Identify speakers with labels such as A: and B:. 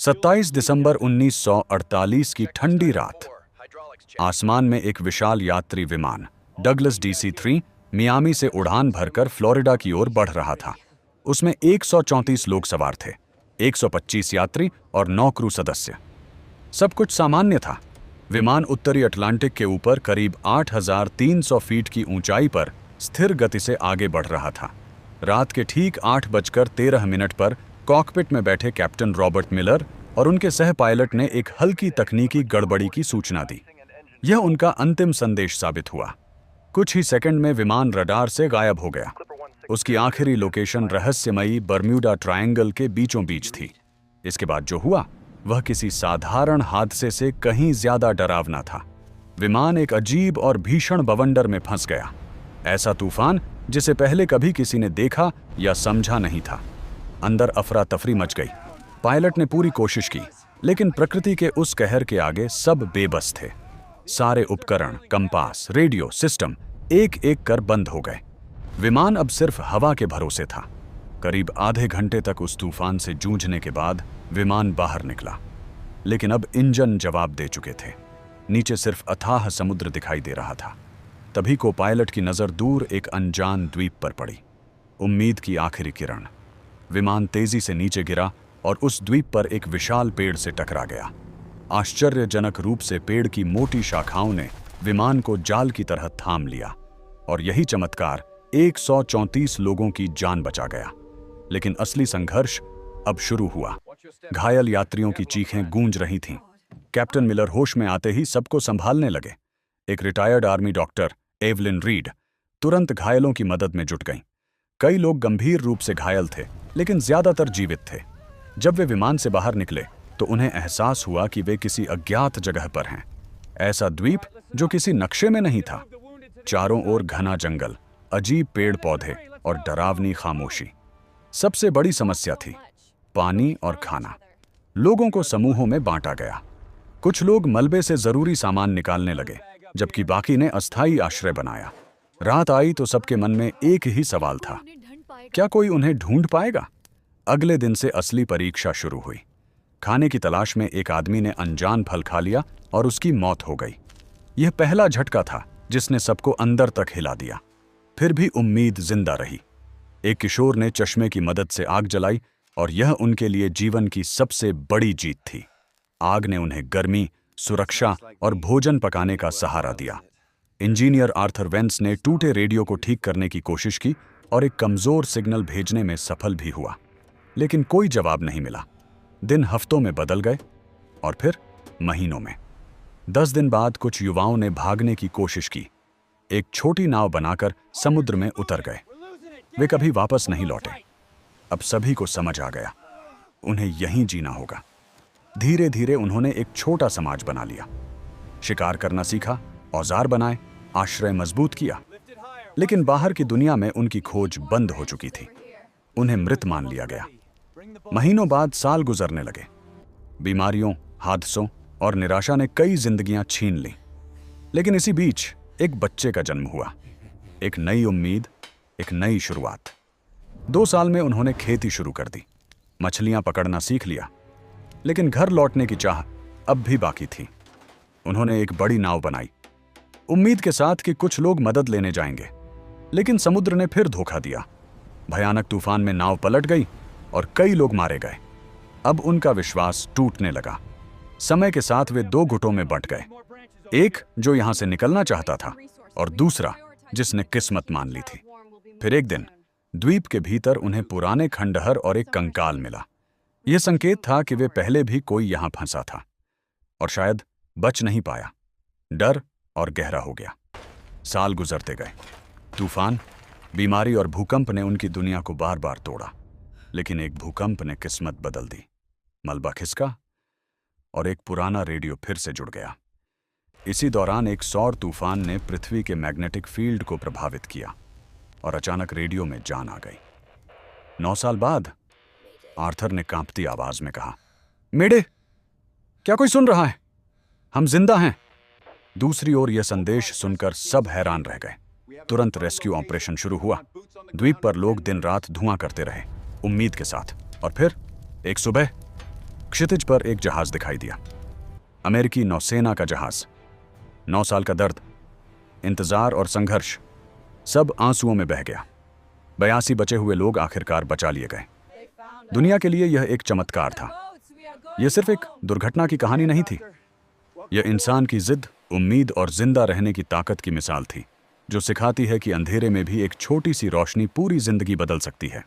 A: 27 दिसंबर 1948 की ठंडी रात। आसमान में एक विशाल यात्री विमान डगलस DC-3 मियामी से उड़ान भरकर फ्लोरिडा की ओर बढ़ रहा था। उसमें 134 लोग सवार थे, 125 यात्री और 9 क्रू सदस्य। सब कुछ सामान्य था। विमान उत्तरी अटलांटिक के ऊपर करीब 8,300 फीट की ऊंचाई पर स्थिर गति से आगे बढ़ रहा था। रात के ठीक 8:13 पर कॉकपिट में बैठे कैप्टन रॉबर्ट मिलर और उनके सह पायलट ने एक हल्की तकनीकी गड़बड़ी की सूचना दी। यह उनका अंतिम संदेश साबित हुआ। कुछ ही सेकंड में विमान रडार से गायब हो गया। उसकी आखिरी लोकेशन रहस्यमयी बर्म्यूडा ट्रायंगल के बीचों बीच थी। इसके बाद जो हुआ वह किसी साधारण हादसे से कहीं ज्यादा डरावना था। विमान एक अजीब और भीषण बवंडर में फंस गया। ऐसा तूफान जिसे पहले कभी किसी ने देखा या समझा नहीं था। अंदर अफरा तफरी मच गई। पायलट ने पूरी कोशिश की, लेकिन प्रकृति के उस कहर के आगे सब बेबस थे। सारे उपकरण, कंपास, रेडियो सिस्टम एक एक कर बंद हो गए। विमान अब सिर्फ हवा के भरोसे था। करीब आधे घंटे तक उस तूफान से जूझने के बाद विमान बाहर निकला, लेकिन अब इंजन जवाब दे चुके थे। नीचे सिर्फ अथाह समुद्र दिखाई दे रहा था। तभी को पायलट की नजर दूर एक अनजान द्वीप पर पड़ी। उम्मीद की आखिरी किरण। विमान तेजी से नीचे गिरा और उस द्वीप पर एक विशाल पेड़ से टकरा गया। आश्चर्यजनक रूप से पेड़ की मोटी शाखाओं ने विमान को जाल की तरह थाम लिया और यही चमत्कार 134 लोगों की जान बचा गया। लेकिन असली संघर्ष अब शुरू हुआ। घायल यात्रियों की चीखें गूंज रही थीं। कैप्टन मिलर होश में आते ही सबको संभालने लगे। एक retired army doctor Evelyn read तुरंत घायलों की मदद में जुट गईं। कई लोग गंभीर रूप से घायल थे, लेकिन ज्यादातर जीवित थे। जब वे विमान से बाहर निकले तो उन्हें एहसास हुआ कि वे किसी अज्ञात जगह पर हैं। ऐसा द्वीप जो किसी नक्शे में नहीं था। चारों ओर घना जंगल, अजीब पेड़ पौधे और डरावनी खामोशी। सबसे बड़ी समस्या थी पानी और खाना। लोगों को समूहों में बांटा गया। कुछ लोग मलबे से जरूरी सामान निकालने लगे, जबकि बाकी ने अस्थायी आश्रय बनाया। रात आई तो सबके मन में एक ही सवाल था, क्या कोई उन्हें ढूंढ पाएगा? अगले दिन से असली परीक्षा शुरू हुई। खाने की तलाश में एक आदमी ने अनजान फल खा लिया और उसकी मौत हो गई। यह पहला झटका था जिसने सबको अंदर तक हिला दिया। फिर भी उम्मीद जिंदा रही। एक किशोर ने चश्मे की मदद से आग जलाई और यह उनके लिए जीवन की सबसे बड़ी जीत थी। आग ने उन्हें गर्मी, सुरक्षा और भोजन पकाने का सहारा दिया। इंजीनियर आर्थर वेंस ने टूटे रेडियो को ठीक करने की कोशिश की और एक कमजोर सिग्नल भेजने में सफल भी हुआ, लेकिन कोई जवाब नहीं मिला। दिन हफ्तों में बदल गए और फिर महीनों में। 10 दिन बाद कुछ युवाओं ने भागने की कोशिश की। एक छोटी नाव बनाकर समुद्र में उतर गए। वे कभी वापस नहीं लौटे। अब सभी को समझ आ गया, उन्हें यहीं जीना होगा। धीरे धीरे उन्होंने एक छोटा समाज बना लिया। शिकार करना सीखा, औजार बनाए, आश्रय मजबूत किया। लेकिन बाहर की दुनिया में उनकी खोज बंद हो चुकी थी। उन्हें मृत मान लिया गया। महीनों बाद साल गुजरने लगे। बीमारियों, हादसों और निराशा ने कई जिंदगियां छीन लीं। लेकिन इसी बीच एक बच्चे का जन्म हुआ। एक नई उम्मीद, एक नई शुरुआत। 2 साल में उन्होंने खेती शुरू कर दी। मछलियां पकड़ना सीख लिया। लेकिन घर लौटने की चाह अब भी बाकी थी। उन्होंने एक बड़ी नाव बनाई, उम्मीद के साथ कि कुछ लोग मदद लेने जाएंगे। लेकिन समुद्र ने फिर धोखा दिया। भयानक तूफान में नाव पलट गई और कई लोग मारे गए। अब उनका विश्वास टूटने लगा। समय के साथ वे 2 गुटों में बंट गए। एक जो यहां से निकलना चाहता था और दूसरा जिसने किस्मत मान ली थी। फिर एक दिन द्वीप के भीतर उन्हें पुराने खंडहर और एक कंकाल मिला। यह संकेत था कि वे पहले भी कोई यहां फंसा था और शायद बच नहीं पाया। डर और गहरा हो गया। साल गुजरते गए। तूफान, बीमारी और भूकंप ने उनकी दुनिया को बार बार तोड़ा। लेकिन एक भूकंप ने किस्मत बदल दी। मलबा खिसका और एक पुराना रेडियो फिर से जुड़ गया। इसी दौरान एक सौर तूफान ने पृथ्वी के मैग्नेटिक फील्ड को प्रभावित किया और अचानक रेडियो में जान आ गई। 9 साल बाद आर्थर ने कांपती आवाज में कहा, मेडे, क्या कोई सुन रहा है? हम जिंदा हैं। दूसरी ओर यह संदेश सुनकर सब हैरान रह गए। तुरंत रेस्क्यू ऑपरेशन शुरू हुआ। द्वीप पर लोग दिन रात धुआं करते रहे, उम्मीद के साथ। और फिर एक सुबह क्षितिज पर एक जहाज दिखाई दिया, अमेरिकी नौसेना का जहाज। 9 साल का दर्द, इंतजार और संघर्ष सब आंसुओं में बह गया। 82 बचे हुए लोग आखिरकार बचा लिए गए। दुनिया के लिए यह एक चमत्कार था। यह सिर्फ एक दुर्घटना की कहानी नहीं थी, यह इंसान की जिद, उम्मीद और जिंदा रहने की ताकत की मिसाल थी, जो सिखाती है कि अंधेरे में भी एक छोटी सी रोशनी पूरी जिंदगी बदल सकती है।